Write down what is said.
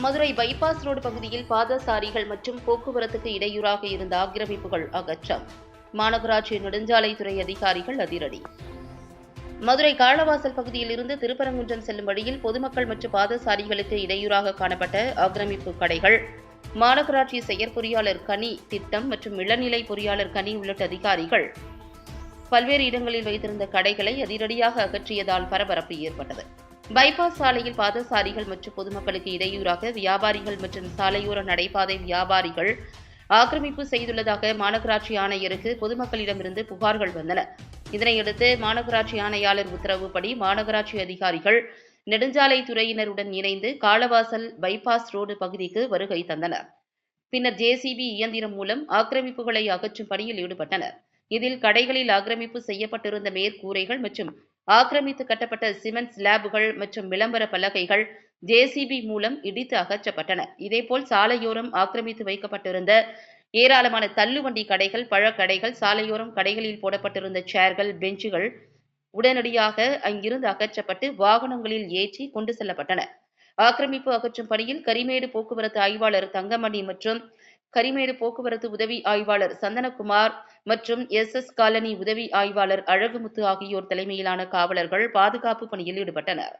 Madurai bypass road பகுதியில் பாதசாரிகள் மற்றும் போக்குவரத்துக்கு இடையூறாக இருந்த ஆக்கிரமிப்புகள் அகற்றம். மாநகராட்சி நெடுஞ்சாலைத்துறை அதிகாரிகள் அதிரடி. மதுரை காளவாசல் பகுதியில் இருந்து திருப்பரங்குன்றம் செல்லும் வழியில் பொதுமக்கள் மற்றும் பாதசாரிகளுக்கு இடையூறாக காணப்பட்ட ஆக்கிரமிப்பு கடைகள் மாநகராட்சி செயற்பொறியாளர் கனி திட்டம் மற்றும் இளநிலை பொறியாளர் கனி உள்ளிட்ட அதிகாரிகள் பல்வேறு இடங்களில் வைத்திருந்த கடைகளை அதிரடியாக அகற்றியதால் பரபரப்பு ஏற்பட்டது. பைபாஸ் சாலையில் பாதசாரிகள் மற்றும் பொதுமக்களுக்கு இடையூறாக வியாபாரிகள் மற்றும் சாலையோர நடைபாதை வியாபாரிகள் ஆக்கிரமிப்பு செய்துள்ளதாக மாநகராட்சி ஆணையருக்கு பொதுமக்களிடமிருந்து புகார்கள் வந்தன. இதனையடுத்து மாநகராட்சி ஆணையாளர் உத்தரவுப்படி மாநகராட்சி அதிகாரிகள் நெடுஞ்சாலைத்துறையினருடன் இணைந்து காளவாசல் பைபாஸ் ரோடு பகுதிக்கு வருகை தந்தனர். பின்னர் ஜேசிபி இயந்திரம் மூலம் ஆக்கிரமிப்புகளை அகற்றும் பணியில் ஈடுபட்டனர். இதில் கடைகளில் ஆக்கிரமிப்பு செய்யப்பட்டிருந்த மேற்கூரைகள் மற்றும் ஆக்கிரமித்து கட்டப்பட்ட சிமெண்ட் ஸ்லாபுகள் மற்றும் விளம்பர பலகைகள் ஜேசிபி மூலம் இடித்து அகற்றப்பட்டன. இதேபோல் சாலையோரம் ஆக்கிரமித்து வைக்கப்பட்டிருந்த ஏராளமான தள்ளுவண்டி கடைகள், பழக்கடைகள், சாலையோரம் கடைகளில் போடப்பட்டிருந்த சேர்கள், பெஞ்சுகள் உடனடியாக அங்கிருந்து அகற்றப்பட்டு வாகனங்களில் ஏற்றி கொண்டு செல்லப்பட்டன. ஆக்கிரமிப்பு அகற்றும் பணியில் கரிமேடு போக்குவரத்து ஆய்வாளர் தங்கமணி மற்றும் கரிமேடு போக்குவரத்து உதவி ஆய்வாளர் சந்தனகுமார் மற்றும் எஸ் காலனி உதவி ஆய்வாளர் அழகுமுத்து ஆகியோர் தலைமையிலான காவலர்கள் பாதுகாப்பு பணியில் ஈடுபட்டனர்.